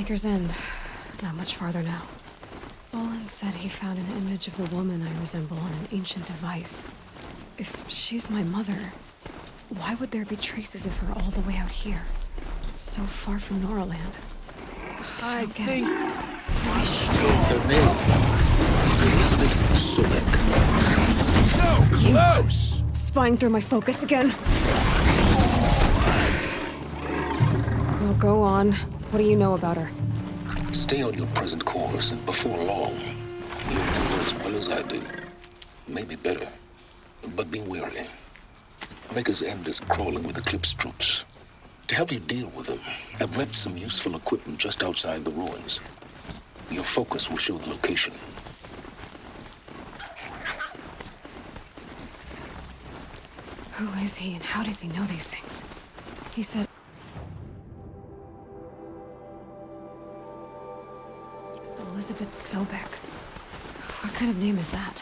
Maker's End. Not much farther now. Olin said he found an image of the woman I resemble on an ancient device. If she's my mother, why would there be traces of her all the way out here? So far from Noraland. I think... Her name is Elizabeth Sobeck. So close! Spying through my focus again. Well, go on. What do you know about her? Stay on your present course, and before long, you'll do her as well as I do. Maybe better. But be wary. Maker's End is crawling with Eclipse troops. To help you deal with them, I've left some useful equipment just outside the ruins. Your focus will show the location. Who is he and how does he know these things? He said... Elizabeth Sobeck. What kind of name is that?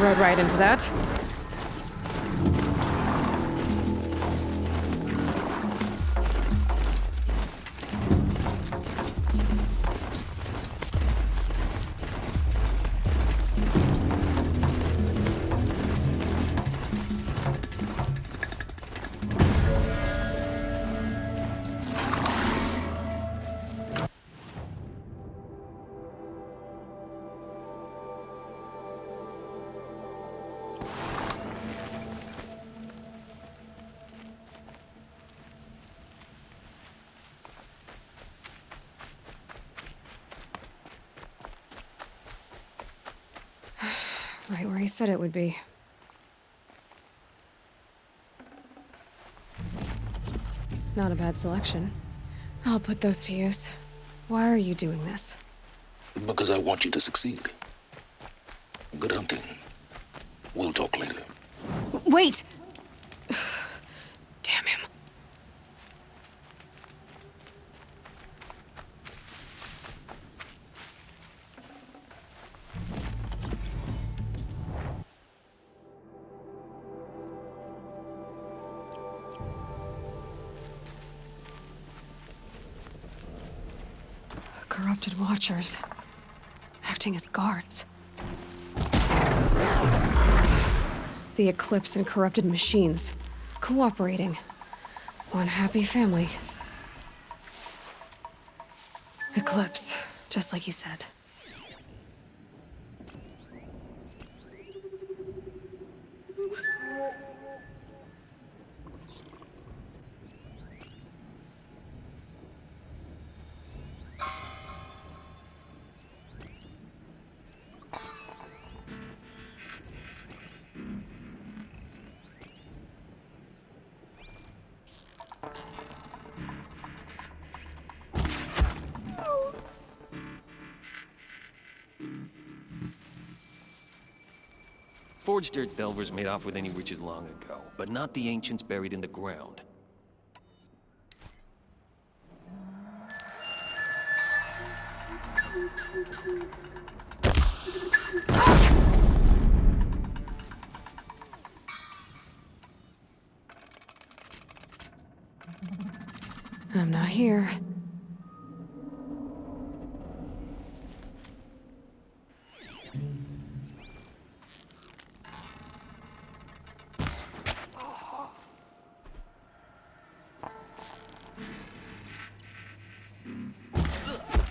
Rode right into that. Right where he said it would be. Not a bad selection. I'll put those to use. Why are you doing this? Because I want you to succeed. Good hunting. We'll talk later. Wait! Damn him. Corrupted Watchers. Acting as guards. The Eclipse and corrupted machines. Cooperating. One happy family. Eclipse, just like he said. Forged dirt delvers made off with any riches long ago, but not the ancients buried in the ground. I'm not here.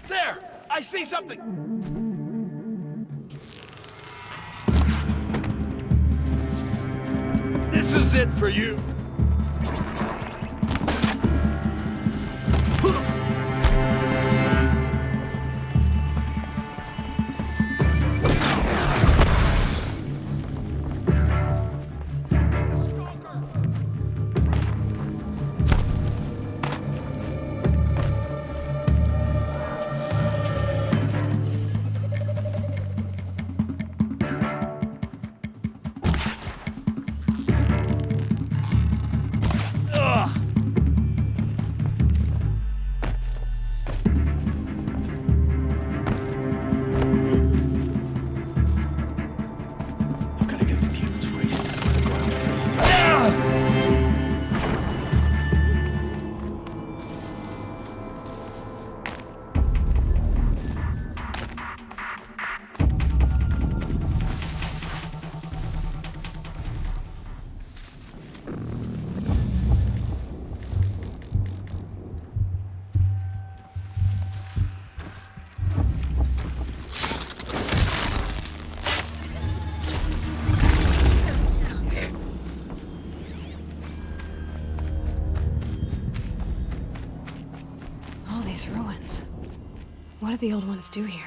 There! I see something! This is it for you! These ruins. What did the old ones do here?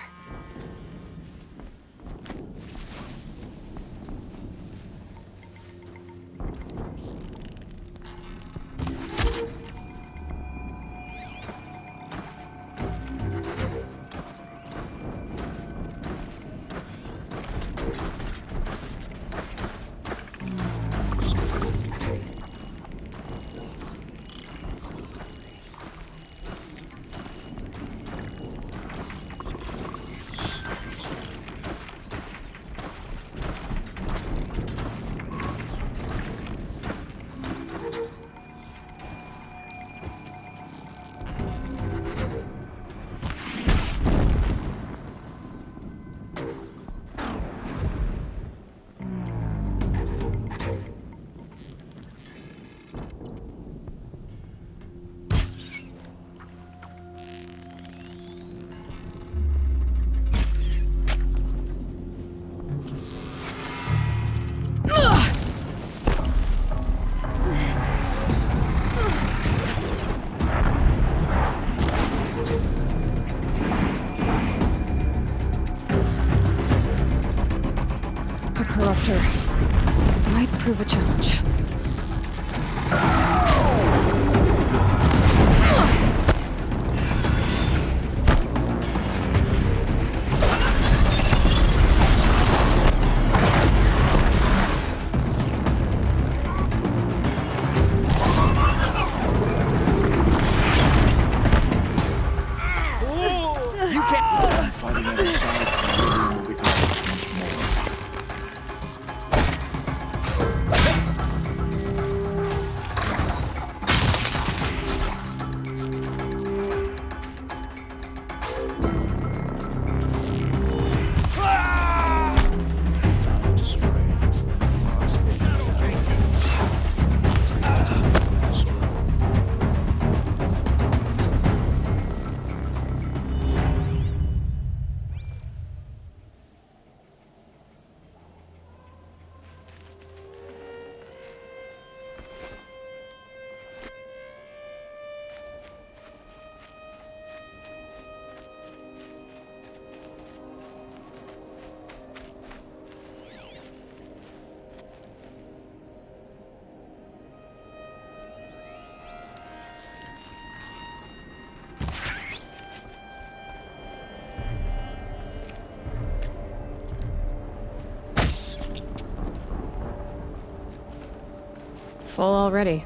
Full already.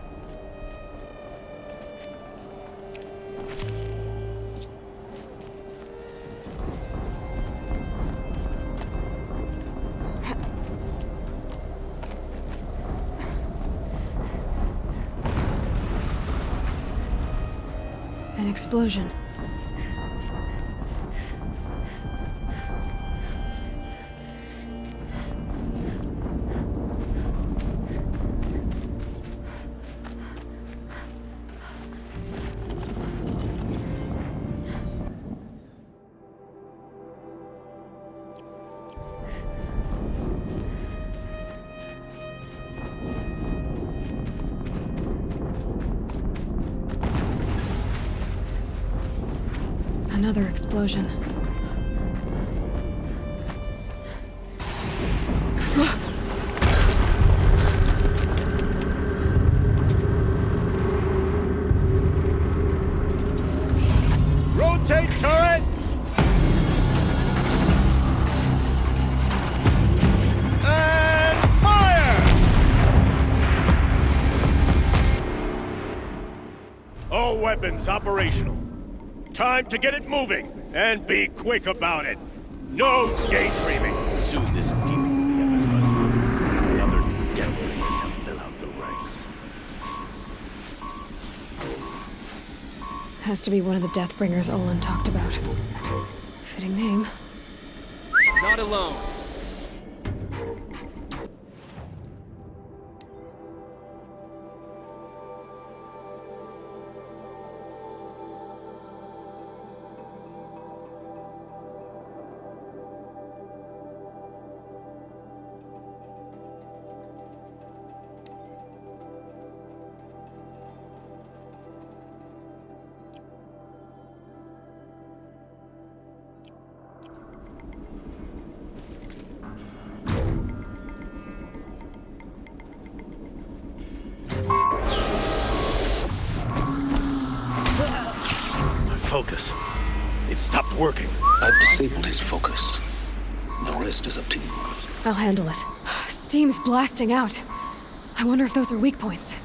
An explosion. Another explosion. Rotate turret! And fire! All weapons operational. Time to get it moving, and be quick about it. No daydreaming. Soon this demon will be at my front. Another death bringer to fill out the ranks. Has to be one of the Deathbringers Olin talked about. Fitting name. Not alone. Focus. It stopped working. I've disabled his focus. The rest is up to you. I'll handle it. Steam's blasting out. I wonder if those are weak points.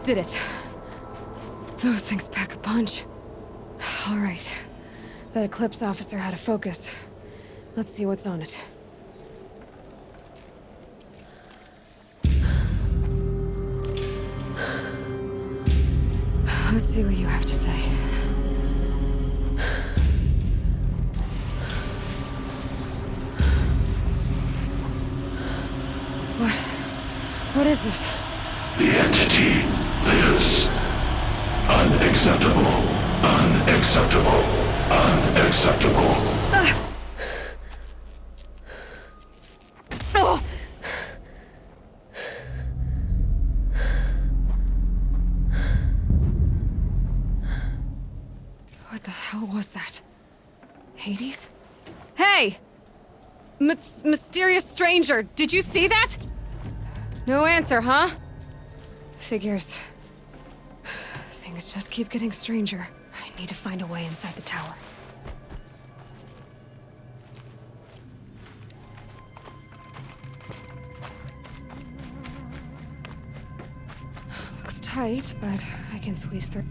Did it. Those things pack a punch. All right. That Eclipse officer had a focus. Let's see what's on it. Let's see what you have to say. What is this? The entity lives. Unacceptable. Unacceptable. Unacceptable. Oh! What the hell was that? Hades? Hey! Mysterious stranger, did you see that? No answer, huh? Figures. Things just keep getting stranger. I need to find a way inside the tower. tight, but I can squeeze through.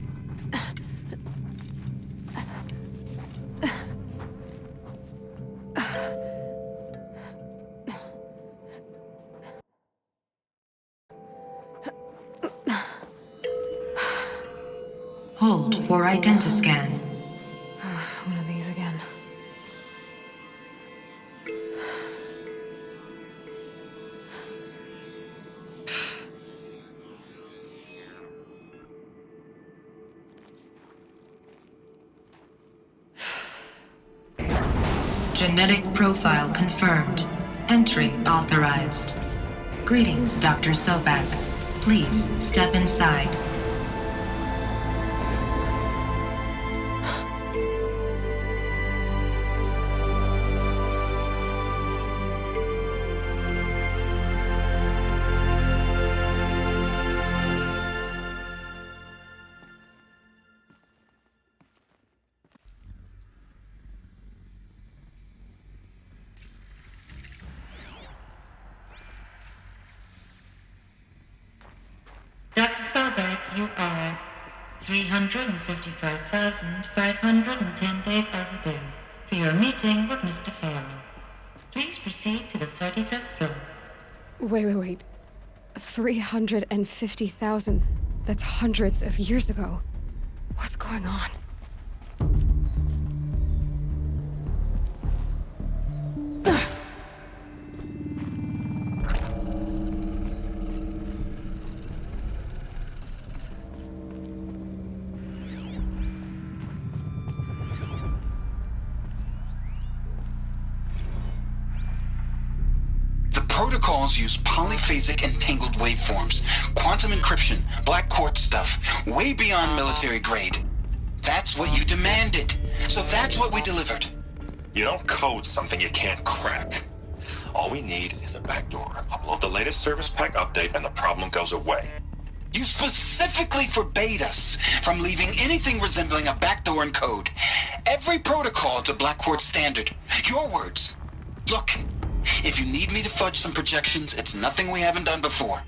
Hold for identiscan. One of these again. Genetic profile confirmed. Entry authorized. Greetings, Dr. Sobek. Please step inside. Dr. Sobek, you are 355,510 days overdue for your meeting with Mr. Farrell. Please proceed to the 35th floor. Wait. 350,000. That's hundreds of years ago. What's going on? Protocols use polyphasic entangled waveforms, quantum encryption, black quartz stuff, way beyond military grade. That's what you demanded, so that's what we delivered. You don't code something you can't crack. All we need is a backdoor. Upload the latest service pack update and the problem goes away. You specifically forbade us from leaving anything resembling a backdoor in code. Every protocol to black quartz standard. Your words. Look. If you need me to fudge some projections, it's nothing we haven't done before.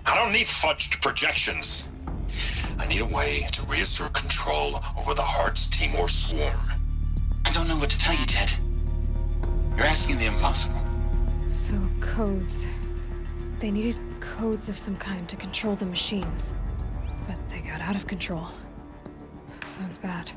I don't need fudged projections. I need a way to reassert control over the Heart's Timor swarm. I don't know what to tell you, Ted. You're asking the impossible. So, codes. They needed codes of some kind to control the machines. But they got out of control. Sounds bad.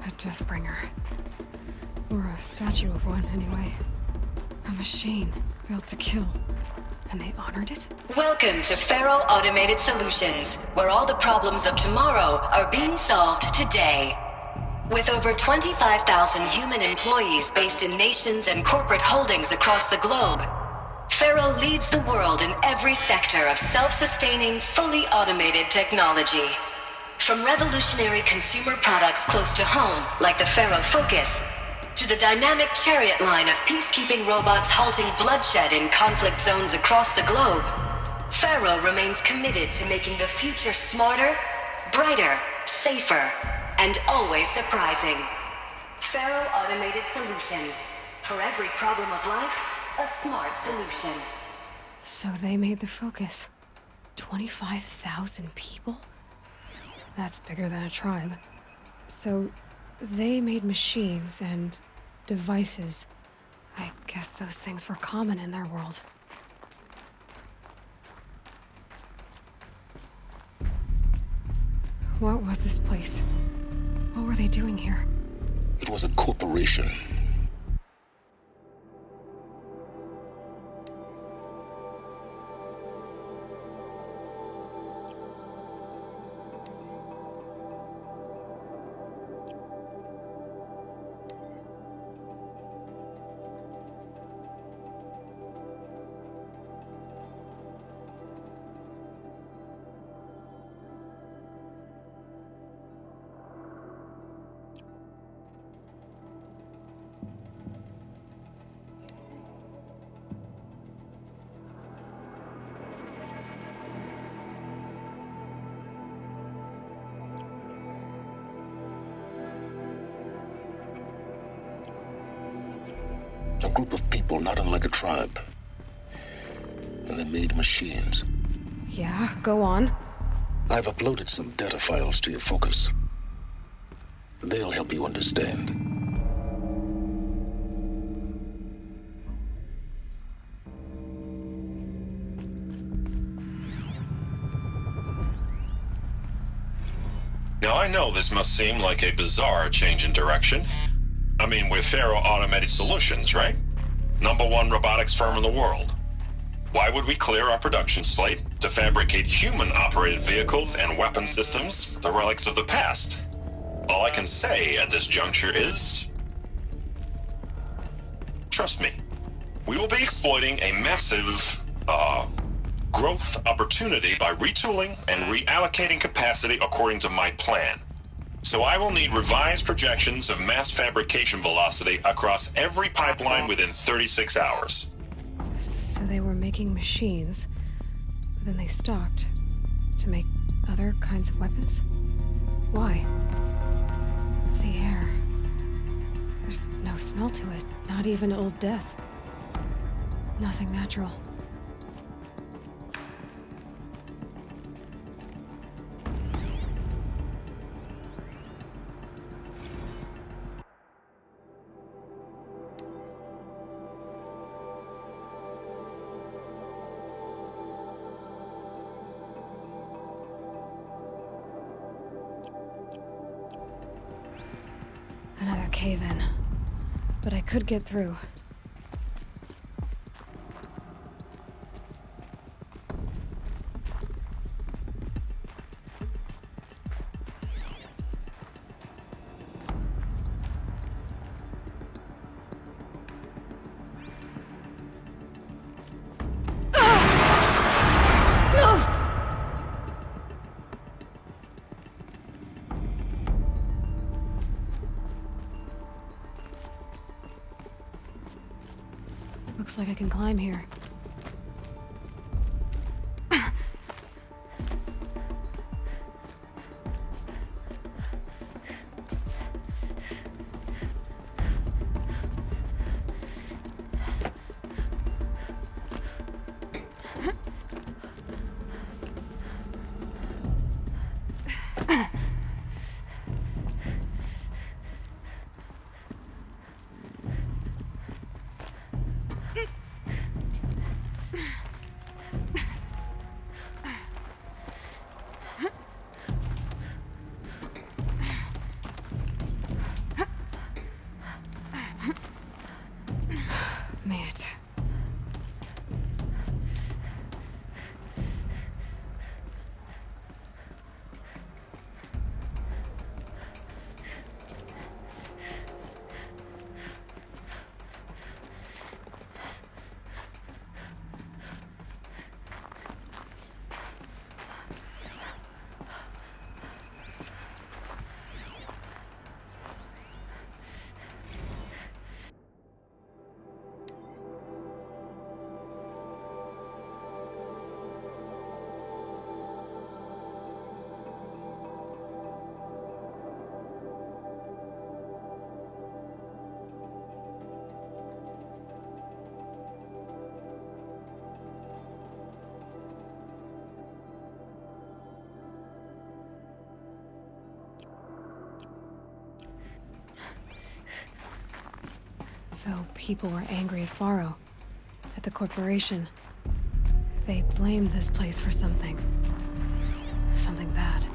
A Deathbringer. Or a statue of one, anyway. A machine built to kill. And they honored it? Welcome to Faro Automated Solutions, where all the problems of tomorrow are being solved today. With over 25,000 human employees based in nations and corporate holdings across the globe, Faro leads the world in every sector of self-sustaining, fully automated technology. From revolutionary consumer products close to home, like the Faro Focus, to the dynamic Chariot line of peacekeeping robots halting bloodshed in conflict zones across the globe, Faro remains committed to making the future smarter, brighter, safer, and always surprising. Faro Automated Solutions. For every problem of life, a smart solution. So they made the Focus. 25,000 people? That's bigger than a tribe. So they made machines and devices. I guess those things were common in their world. What was this place? What were they doing here? It was a corporation. group of people not unlike a tribe. And they made machines. Yeah, go on. I've uploaded some data files to your focus. They'll help you understand. Now, I know this must seem like a bizarre change in direction. I mean, we're Faro Automated Solutions, right? #1 robotics firm in the world. Why would we clear our production slate to fabricate human-operated vehicles and weapon systems, the relics of the past? All I can say at this juncture is... trust me. We will be exploiting a massive, growth opportunity by retooling and reallocating capacity according to my plan. So I will need revised projections of mass fabrication velocity across every pipeline within 36 hours. So they were making machines, but then they stopped to make other kinds of weapons? Why? The air. There's no smell to it, not even Old Death. Nothing natural. Another cave-in. But I could get through. Looks like I can climb here. Made it. So people were angry at Faro, at the corporation. They blamed this place for something. Something bad.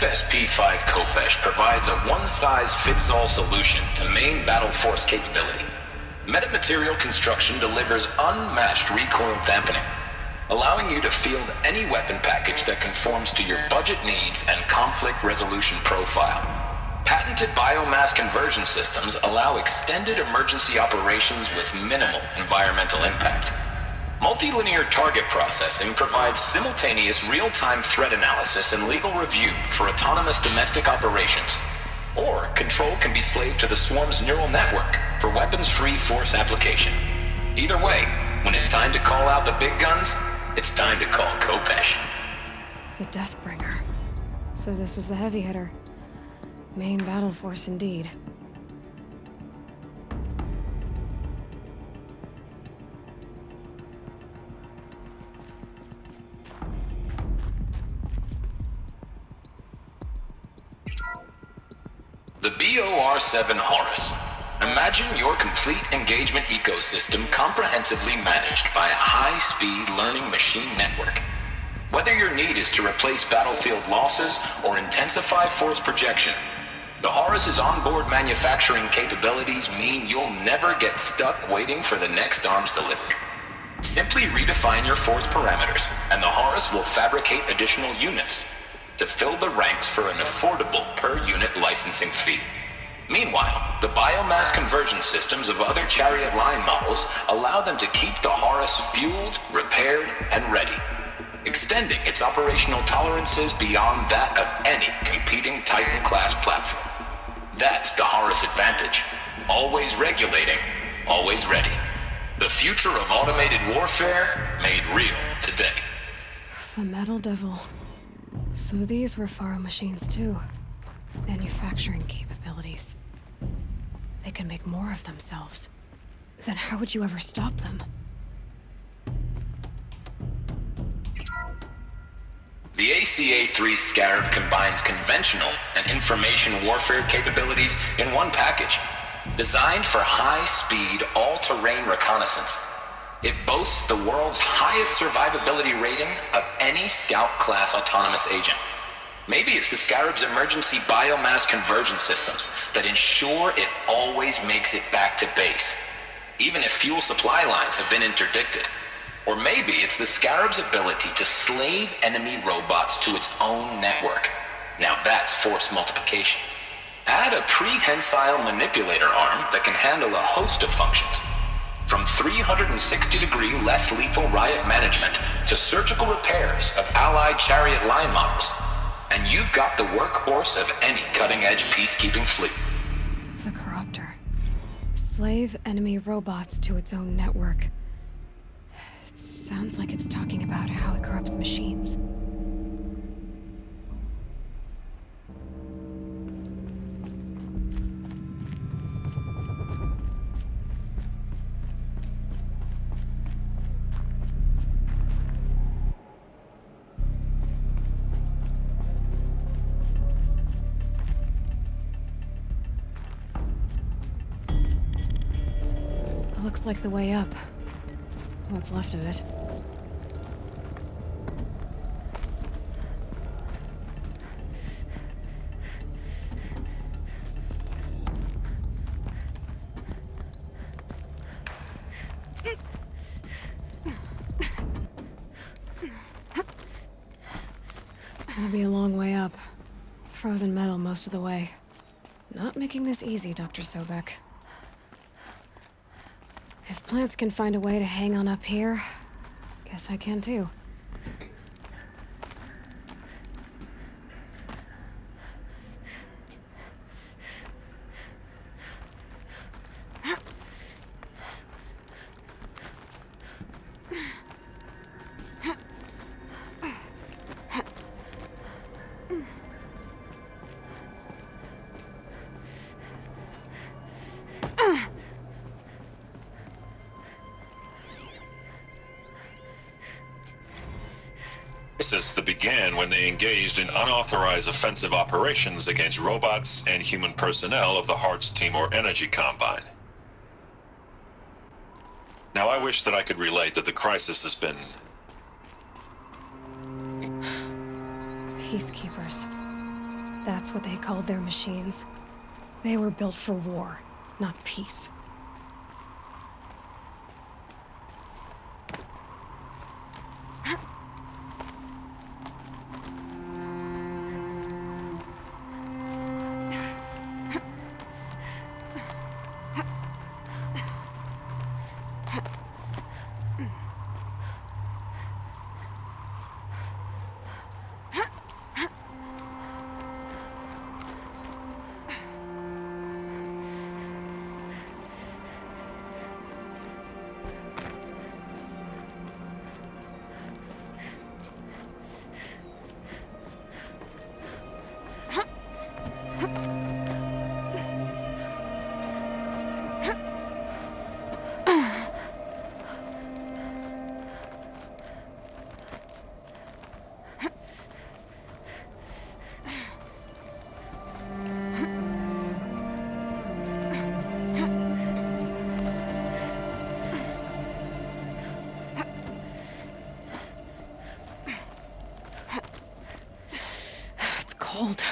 FSP-5 Khopesh provides a one-size-fits-all solution to main battle force capability. Metamaterial construction delivers unmatched recoil dampening, allowing you to field any weapon package that conforms to your budget needs and conflict resolution profile. Patented biomass conversion systems allow extended emergency operations with minimal environmental impact. Multilinear target processing provides simultaneous real-time threat analysis and legal review for autonomous domestic operations. Or control can be slaved to the Swarm's neural network for weapons-free force application. Either way, when it's time to call out the big guns, it's time to call Khopesh. The Deathbringer. So this was the heavy hitter. Main battle force indeed. The BOR-7 Horus. Imagine your complete engagement ecosystem comprehensively managed by a high-speed learning machine network. Whether your need is to replace battlefield losses or intensify force projection, the Horus's onboard manufacturing capabilities mean you'll never get stuck waiting for the next arms delivery. Simply redefine your force parameters, and the Horus will fabricate additional units to fill the ranks for an affordable per-unit licensing fee. Meanwhile, the biomass conversion systems of other Chariot line models allow them to keep the Horus fueled, repaired, and ready, extending its operational tolerances beyond that of any competing Titan-class platform. That's the Horus advantage. Always regulating, always ready. The future of automated warfare made real today. The Metal Devil. So these were Faro machines too. Manufacturing capabilities. They can make more of themselves. Then how would you ever stop them? The ACA-3 Scarab combines conventional and information warfare capabilities in one package. Designed for high-speed, all-terrain reconnaissance, it boasts the world's highest survivability rating of any Scout-class autonomous agent. Maybe it's the Scarab's emergency biomass conversion systems that ensure it always makes it back to base, even if fuel supply lines have been interdicted. Or maybe it's the Scarab's ability to slave enemy robots to its own network. Now that's force multiplication. Add a prehensile manipulator arm that can handle a host of functions, from 360-degree less lethal riot management to surgical repairs of allied Chariot line models, and you've got the workhorse of any cutting-edge peacekeeping fleet. The Corruptor. Slave enemy robots to its own network. It sounds like it's talking about how it corrupts machines. Looks like the way up. What's left of it. It'll be a long way up. Frozen metal most of the way. Not making this easy, Dr. Sobek. If plants can find a way to hang on up here, guess I can too. Crisis that began when they engaged in unauthorized offensive operations against robots and human personnel of the Hearts Timor Energy Combine. Now, I wish that I could relate that the crisis has been... Peacekeepers. That's what they called their machines. They were built for war, not peace. Cold.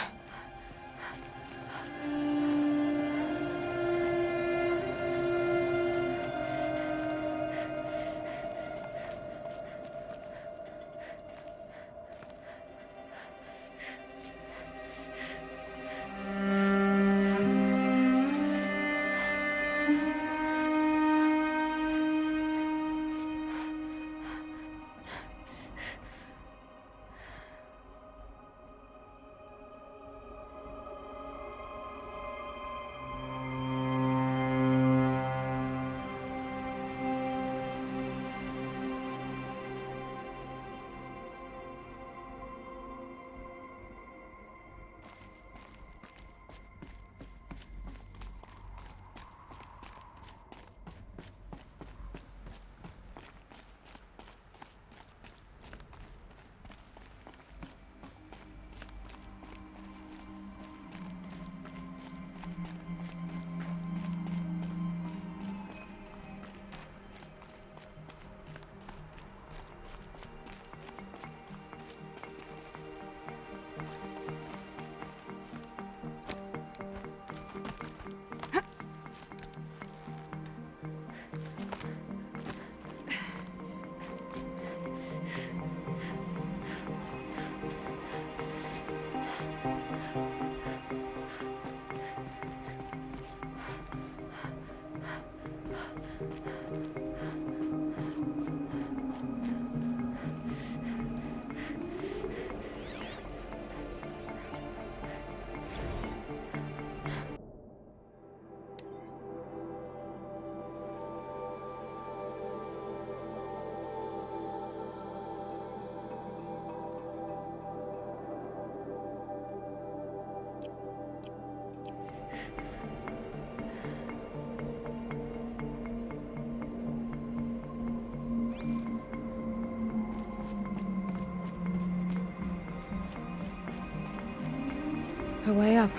A way up.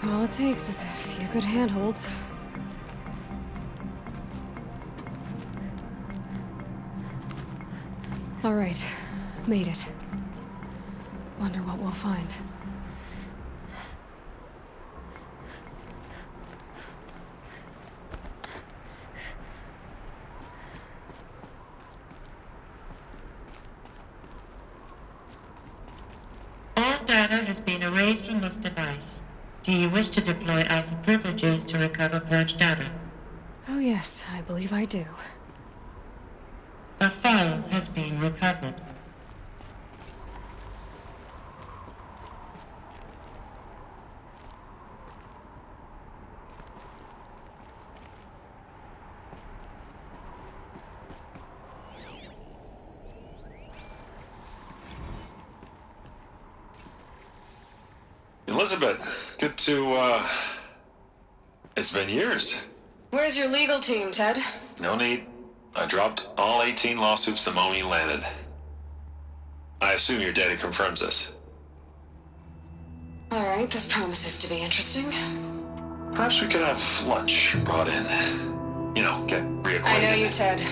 All it takes is a few good handholds. All right, made it. Wonder what we'll find. All data has been erased from this device. Do you wish to deploy Alpha privileges to recover purged data? Oh yes, I believe I do. A file has been recovered. Elizabeth, good to, it's been years. Where's your legal team, Ted? No need. I dropped all 18 lawsuits the moment you landed. I assume your data confirms this. All right, this promises to be interesting. Perhaps we could have lunch brought in. You know, get reacquainted. I know you, Ted.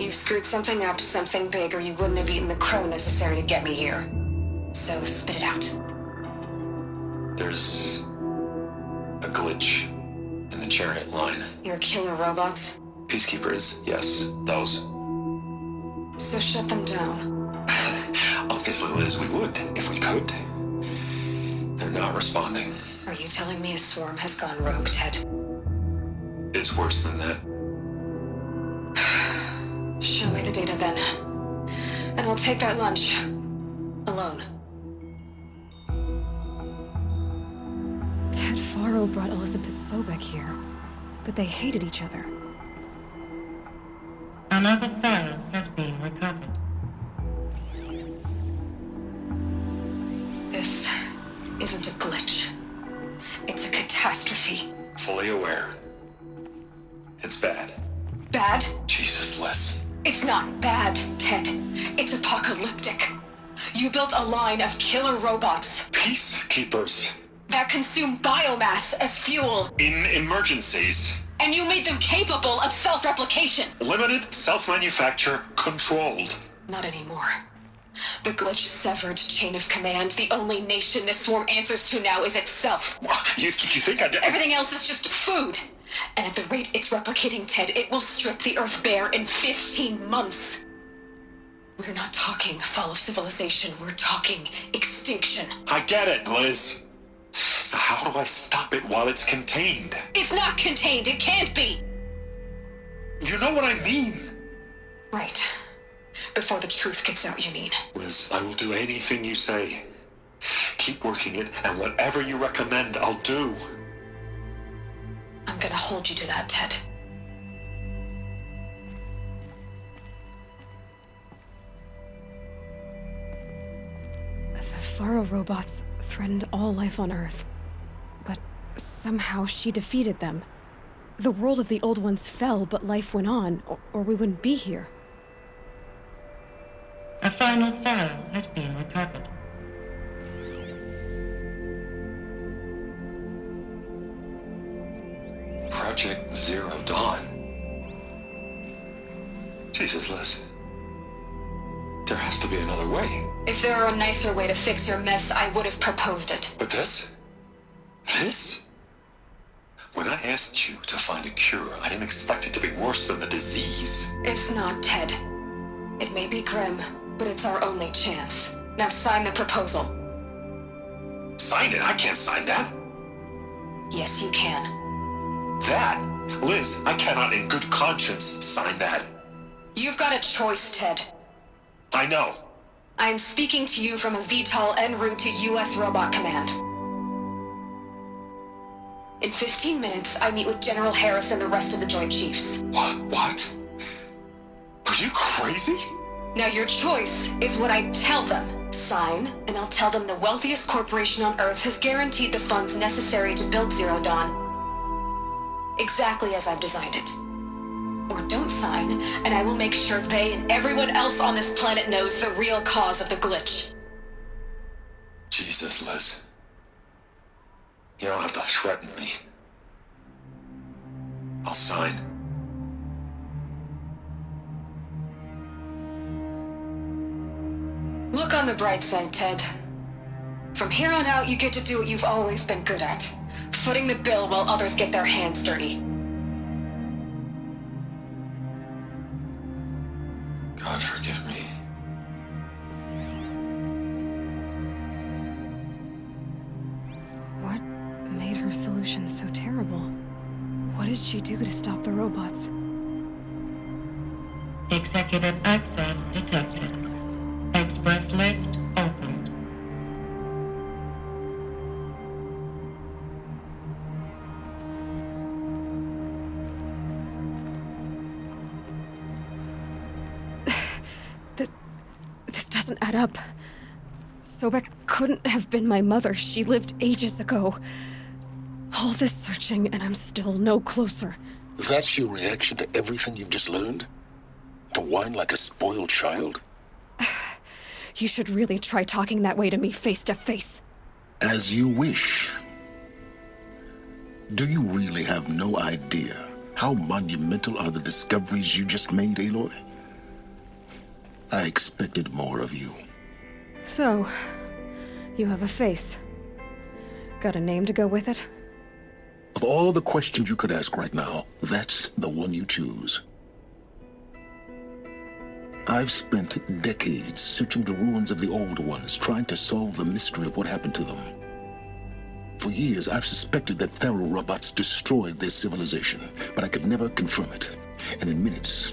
You screwed something up, something big, or you wouldn't have eaten the crow necessary to get me here. So spit it out. There's a glitch in the Chariot line. Your killer robots? Peacekeepers, yes, those. So shut them down. Obviously, Liz, we would, if we could. They're not responding. Are you telling me a swarm has gone rogue, Ted? It's worse than that. Show me the data then. And I'll take that lunch. Alone. Ted Faro brought Elizabeth Sobek here, but they hated each other. Another file has been recovered. This isn't a glitch. It's a catastrophe. Fully aware. It's bad. Bad? Jesus, Liz. It's not bad, Ted. It's apocalyptic. You built a line of killer robots Peacekeepers. that consume biomass as fuel, In emergencies, and you made them capable of self-replication. limited, self-manufacture, controlled. Not anymore. The glitch severed chain of command. The only nation this swarm answers to now is itself. You think I did? Everything else is just food. And at the rate it's replicating, Ted, it will strip the Earth bare in 15 months. We're not talking fall of civilization. We're talking extinction. I get it, Liz. So how do I stop it while it's contained? It's not contained. It can't be. You know what I mean? Right. Before the truth gets out, you mean? Liz, I will do anything you say. Keep working it, and whatever you recommend, I'll do. I'm gonna hold you to that, Ted. The Faro robots threatened all life on Earth. But somehow she defeated them. The world of the old ones fell, but life went on, or we wouldn't be here. A final file has been recovered. Project Zero Dawn. Jesus, Liz. There has to be another way. If there were a nicer way to fix your mess, I would have proposed it. But this? When I asked you to find a cure, I didn't expect it to be worse than the disease. It's not, Ted. It may be grim, but it's our only chance. Now sign the proposal. Sign it? I can't sign that. Yes, you can. That? Liz, I cannot in good conscience sign that. You've got a choice, Ted. I know. I am speaking to you from a VTOL en route to U.S. Robot Command. In 15 minutes, I meet with General Harris and the rest of the Joint Chiefs. What? Are you crazy? Now your choice is what I tell them. Sign, and I'll tell them the wealthiest corporation on Earth has guaranteed the funds necessary to build Zero Dawn. Exactly as I've designed it. Or don't sign, and I will make sure they and everyone else on this planet knows the real cause of the glitch. Jesus, Liz. You don't have to threaten me. I'll sign. Look on the bright side, Ted. From here on out, you get to do what you've always been good at. Footing the bill while others get their hands dirty. God forgive me. What made her solution so terrible? What did she do to stop the robots? Executive access detected. Express lift opened. This doesn't add up. Sobek couldn't have been my mother. She lived ages ago. All this searching, and I'm still no closer. That's your reaction to everything you've just learned? To whine like a spoiled child? You should really try talking that way to me face to face. As you wish. Do you really have no idea how monumental are the discoveries you just made, Aloy? I expected more of you. So, you have a face. got a name to go with it? Of all the questions you could ask right now, that's the one you choose. I've spent decades searching the ruins of the old ones, trying to solve the mystery of what happened to them. For years, I've suspected that Faro robots destroyed their civilization, but I could never confirm it. And in minutes,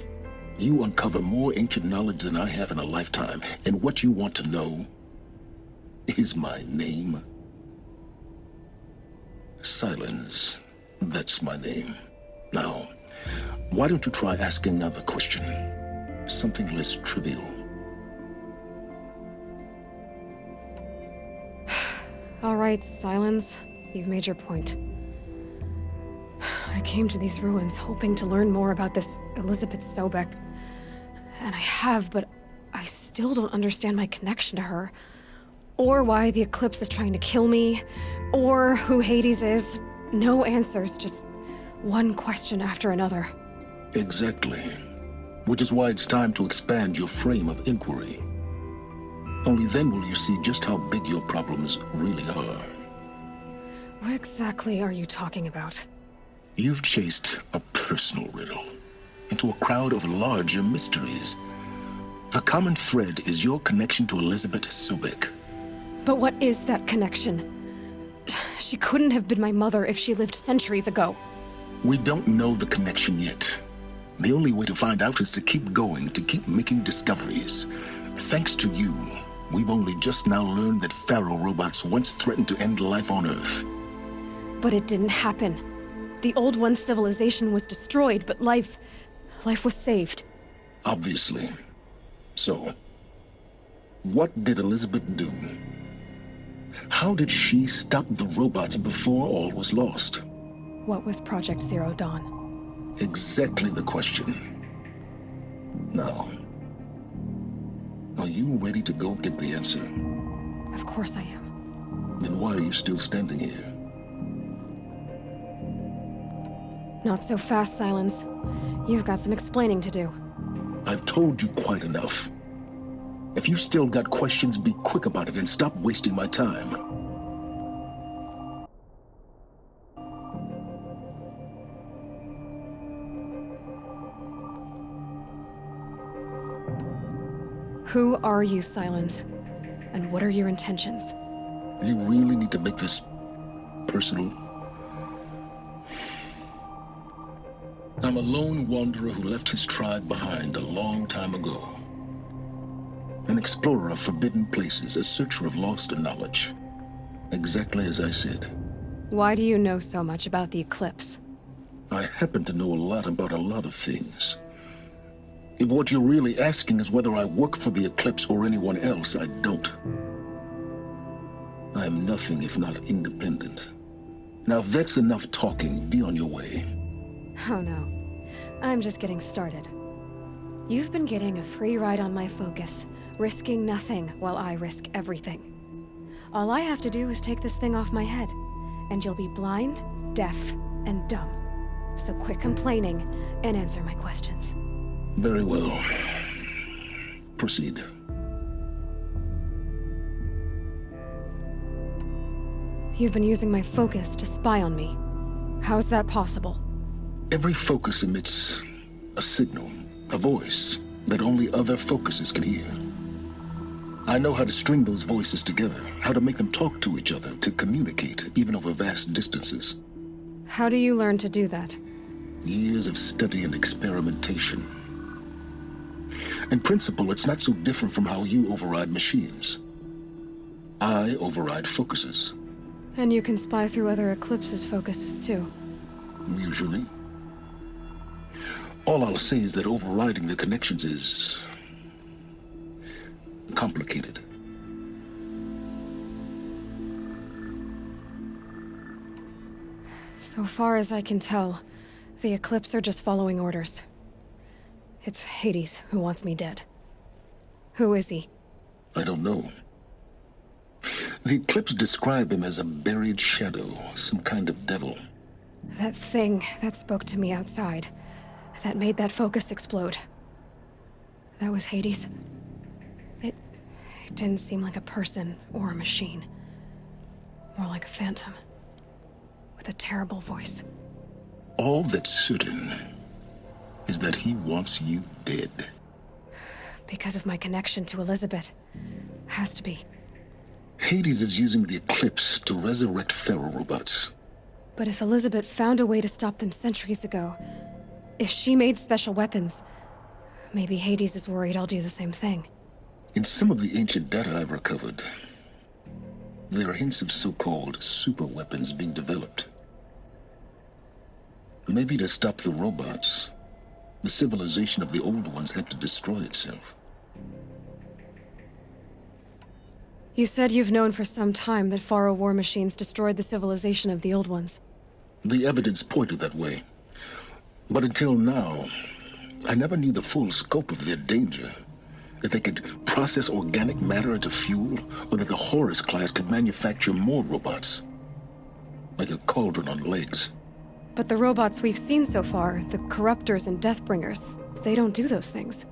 you uncover more ancient knowledge than I have in a lifetime. And what you want to know is my name. Silence. That's my name. Now, why don't you try asking another question? Something less trivial. All right, Silence. You've made your point. I came to these ruins hoping to learn more about this Elizabeth Sobek. And I have, but I still don't understand my connection to her. Or why the Eclipse is trying to kill me. Or who Hades is. No answers, just one question after another. Exactly. Which is why it's time to expand your frame of inquiry. Only then will you see just how big your problems really are. What exactly are you talking about? You've chased a personal riddle into a crowd of larger mysteries. The common thread is your connection to Elizabeth Sobek. But what is that connection? She couldn't have been my mother if she lived centuries ago. We don't know the connection yet. The only way to find out is to keep going, to keep making discoveries. Thanks to you, we've only just now learned that Faro robots once threatened to end life on Earth. But it didn't happen. The Old One's civilization was destroyed, but life was saved. Obviously. So, what did Elizabeth do? How did she stop the robots before all was lost? What was Project Zero Dawn? Exactly the question. Now, are you ready to go get the answer? Of course I am. Then why are you still standing here? Not so fast, Silence. You've got some explaining to do. I've told you quite enough. If you still got questions, be quick about it and stop wasting my time. Who are you, Silence? And what are your intentions? You really need to make this personal? I'm a lone wanderer who left his tribe behind a long time ago. An explorer of forbidden places, a searcher of lost knowledge. Exactly as I said. Why do you know so much about the Eclipse? I happen to know a lot about a lot of things. If what you're really asking is whether I work for the Eclipse or anyone else, I don't. I am nothing if not independent. Now, if that's enough talking, be on your way. Oh no. I'm just getting started. You've been getting a free ride on my focus, risking nothing while I risk everything. All I have to do is take this thing off my head, and you'll be blind, deaf, and dumb. So quit complaining and answer my questions. Very well. Proceed. You've been using my focus to spy on me. How's that possible? Every focus emits a signal, a voice that only other focuses can hear. I know how to string those voices together, how to make them talk to each other, to communicate, even over vast distances. How do you learn to do that? Years of study and experimentation. In principle, it's not so different from how you override machines. I override focuses. And you can spy through other Eclipse's focuses too. Usually. All I'll say is that overriding the connections is complicated. So far as I can tell, the Eclipse are just following orders. It's Hades who wants me dead. Who is he? I don't know. The Eclipse describe him as a buried shadow, some kind of devil. That thing that spoke to me outside, that made that focus explode. That was Hades. It didn't seem like a person or a machine. More like a phantom. With a terrible voice. All that's certain is that he wants you dead. Because of my connection to Elizabeth. Has to be. Hades is using the Eclipse to resurrect Faro robots. But if Elizabeth found a way to stop them centuries ago, if she made special weapons, maybe Hades is worried I'll do the same thing. In some of the ancient data I've recovered, there are hints of so-called super weapons being developed. Maybe to stop the robots, the civilization of the old ones had to destroy itself. You said you've known for some time that Faro war machines destroyed the civilization of the old ones. The evidence pointed that way. But until now, I never knew the full scope of their danger. That they could process organic matter into fuel, or that the Horus class could manufacture more robots. Like a cauldron on legs. But the robots we've seen so far, the Corruptors and Deathbringers, they don't do those things.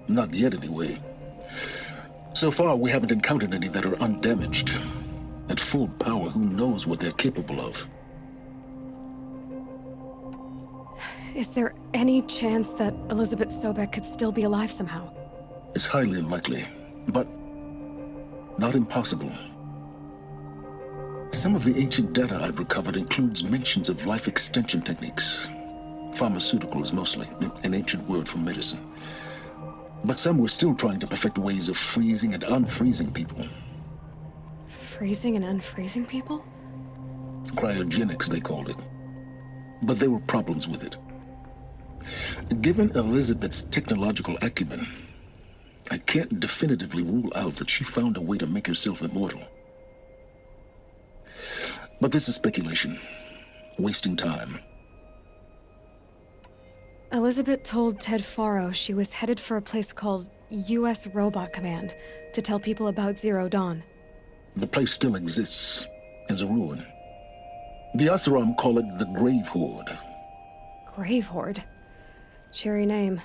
Not yet, anyway. So far, we haven't encountered any that are undamaged. At full power, who knows what they're capable of? Is there any chance that Elizabeth Sobek could still be alive somehow? It's highly unlikely, but not impossible. Some of the ancient data I've recovered includes mentions of life extension techniques. Pharmaceuticals, mostly, an ancient word for medicine. But some were still trying to perfect ways of freezing and unfreezing people. Freezing and unfreezing people? Cryogenics, they called it. But there were problems with it. Given Elizabeth's technological acumen, I can't definitively rule out that she found a way to make herself immortal. But this is speculation. Wasting time. Elizabeth told Ted Faro she was headed for a place called U.S. Robot Command to tell people about Zero Dawn. The place still exists as a ruin. The Oseram call it the Grave Horde. Grave Horde? Cheery name.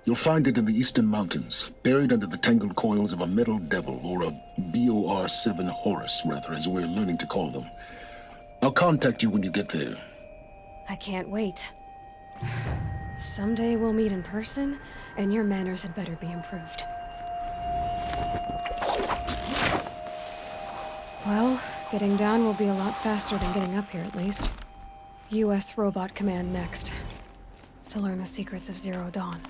You'll find it in the Eastern Mountains, buried under the tangled coils of a metal devil, or a BOR-7 Horus, rather, as we're learning to call them. I'll contact you when you get there. I can't wait. Someday we'll meet in person, and your manners had better be improved. Well, getting down will be a lot faster than getting up here, at least. U.S. Robot Command next. To learn the secrets of Zero Dawn.